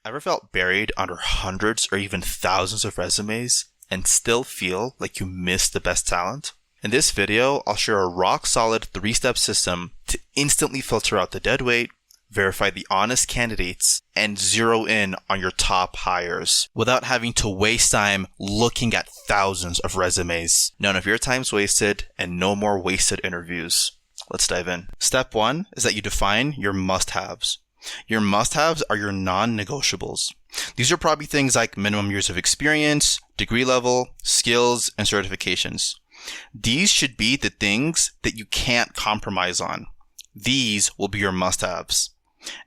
Ever felt buried under hundreds or even thousands of resumes and still feel like you missed the best talent? In this video, I'll share a rock-solid 3-step system to instantly filter out the deadweight, verify the honest candidates, and zero in on your top hires without having to waste time looking at thousands of resumes. None of your time's wasted and no more wasted interviews. Let's dive in. Step 1 is that you define your must-haves. Your must-haves are your non-negotiables. These are probably things like minimum years of experience, degree level, skills, and certifications. These should be the things that you can't compromise on. These will be your must-haves.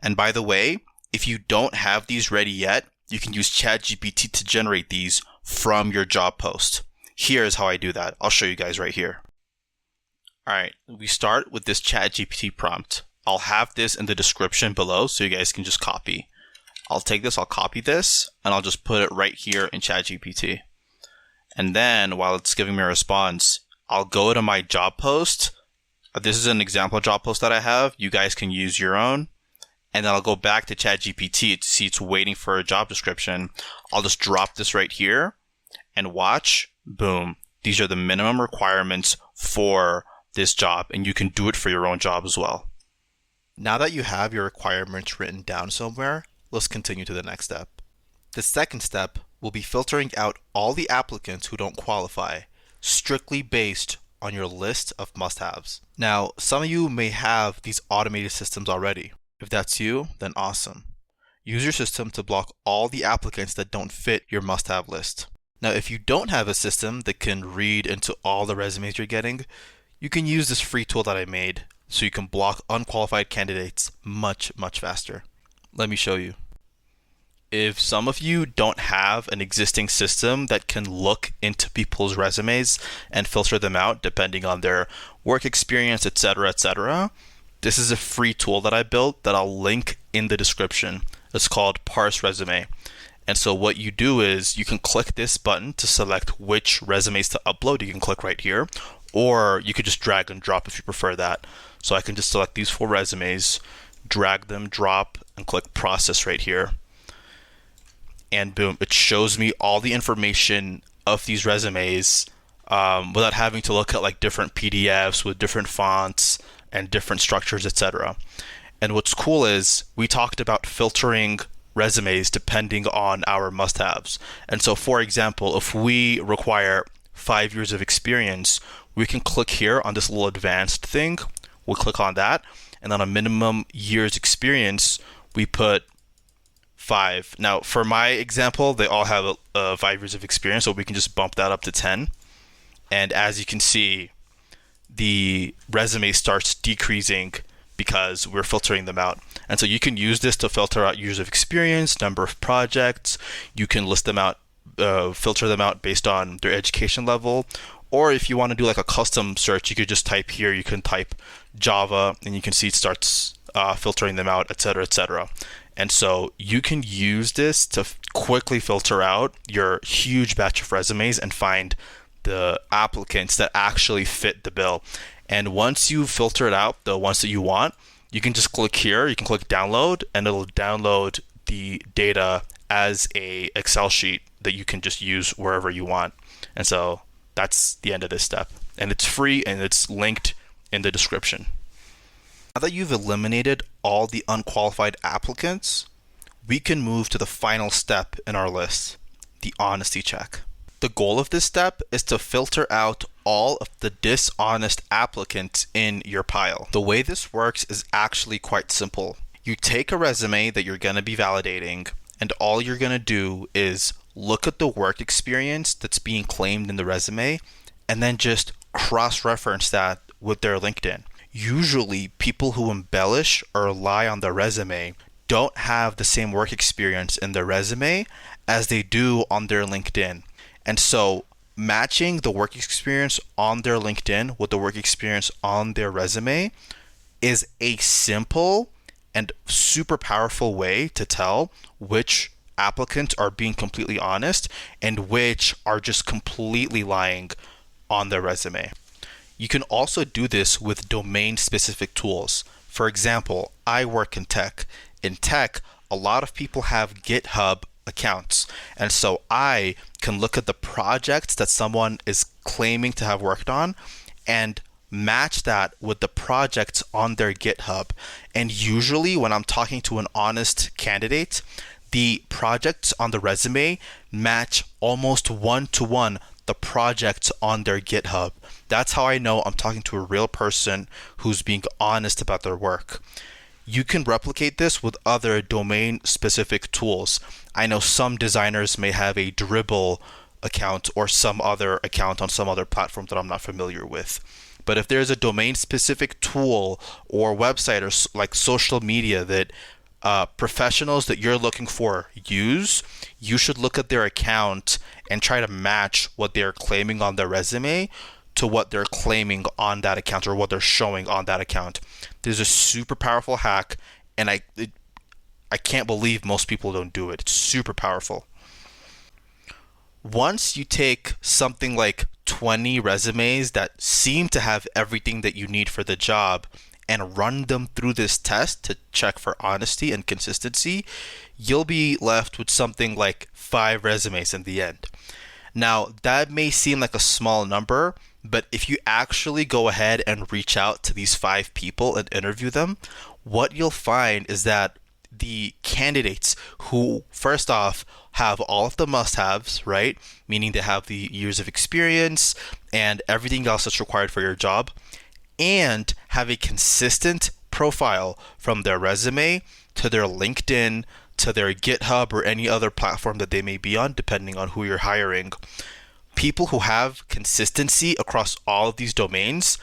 And by the way, if you don't have these ready yet, you can use ChatGPT to generate these from your job post. Here's how I do that. I'll show you guys right here. All right, we start with this ChatGPT prompt. I'll have this in the description below so you guys can just copy. I'll take this, I'll copy this, and I'll just put it right here in ChatGPT. And then while it's giving me a response, I'll go to my job post. This is an example job post that I have. You guys can use your own. And then I'll go back to ChatGPT to see it's waiting for a job description. I'll just drop this right here and watch. Boom. These are the minimum requirements for this job, and you can do it for your own job as well. Now that you have your requirements written down somewhere, let's continue to the next step. The second step will be filtering out all the applicants who don't qualify, strictly based on your list of must-haves. Now, some of you may have these automated systems already. If that's you, then awesome. Use your system to block all the applicants that don't fit your must-have list. Now, if you don't have a system that can read into all the resumes you're getting, you can use this free tool that I made so you can block unqualified candidates much faster. Let me show you. If some of you don't have an existing system that can look into people's resumes and filter them out depending on their work experience, etc., this is a free tool that I built that I'll link in the description. It's called Parse Resume. And so what you do is you can click this button to select which resumes to upload. You can click right here, or you could just drag and drop if you prefer that. So I can just select these 4 resumes, drag them, drop, and click process right here. And boom, it shows me all the information of these resumes without having to look at like different PDFs with different fonts and different structures, etc. And what's cool is we talked about filtering resumes depending on our must-haves. And so for example, if we require 5 years of experience, we can click here on this little advanced thing. We'll click on that, and on a minimum years experience, we put 5. Now, for my example, they all have 5 years of experience, so we can just bump that up to 10. And as you can see, the resume starts decreasing because we're filtering them out. And so you can use this to filter out years of experience, number of projects. You can list them out, filter them out based on their education level. Or if you want to do like a custom search, you could just type here, you can type Java, and you can see it starts filtering them out, etc. And so you can use this to quickly filter out your huge batch of resumes and find the applicants that actually fit the bill. And once you filter it out, the ones that you want, you can just click here, you can click download, and it'll download the data as a Excel sheet that you can just use wherever you want. And so that's the end of this step. And it's free and it's linked in the description. Now that you've eliminated all the unqualified applicants, we can move to the final step in our list, the honesty check. The goal of this step is to filter out all of the dishonest applicants in your pile. The way this works is actually quite simple. You take a resume that you're going to be validating, and all you're going to do is look at the work experience that's being claimed in the resume, and then just cross-reference that with their LinkedIn. Usually, people who embellish or lie on their resume don't have the same work experience in their resume as they do on their LinkedIn. And so matching the work experience on their LinkedIn with the work experience on their resume is a simple and super powerful way to tell which applicants are being completely honest and which are just completely lying on their resume. You can also do this with domain-specific tools. For example, I work in tech. In tech, a lot of people have GitHub accounts. And so I can look at the projects that someone is claiming to have worked on and match that with the projects on their GitHub. And usually when I'm talking to an honest candidate, the projects on the resume match almost one-to-one the projects on their GitHub. That's how I know I'm talking to a real person who's being honest about their work. You can replicate this with other domain-specific tools. I know some designers may have a Dribbble account or some other account on some other platform that I'm not familiar with. But if there's a domain-specific tool or website or like social media that professionals that you're looking for use, you should look at their account and try to match what they're claiming on their resume to what they're claiming on that account or what they're showing on that account. There's a super powerful hack, and I can't believe most people don't do it. It's super powerful. Once you take something like 20 resumes that seem to have everything that you need for the job and run them through this test to check for honesty and consistency, you'll be left with something like 5 resumes in the end. Now, that may seem like a small number, but if you actually go ahead and reach out to these 5 people and interview them, what you'll find is that the candidates who, first off, have all of the must-haves, right? Meaning they have the years of experience and everything else that's required for your job, and have a consistent profile from their resume to their LinkedIn to their GitHub or any other platform that they may be on, depending on who you're hiring. People who have consistency across all of these domains,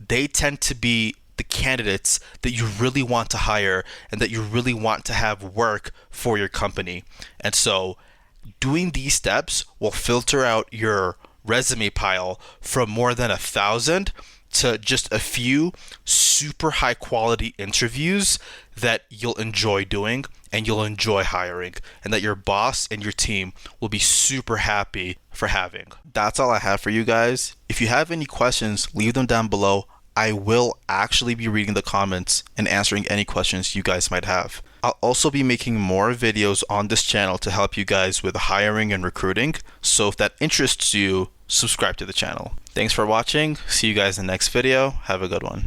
they tend to be the candidates that you really want to hire and that you really want to have work for your company. And so doing these steps will filter out your resume pile from more than 1,000 to just a few super high quality interviews that you'll enjoy doing and you'll enjoy hiring, and that your boss and your team will be super happy for having. That's all I have for you guys. If you have any questions, leave them down below. I will actually be reading the comments and answering any questions you guys might have. I'll also be making more videos on this channel to help you guys with hiring and recruiting. So if that interests you, subscribe to the channel. Thanks for watching. See you guys in the next video. Have a good one.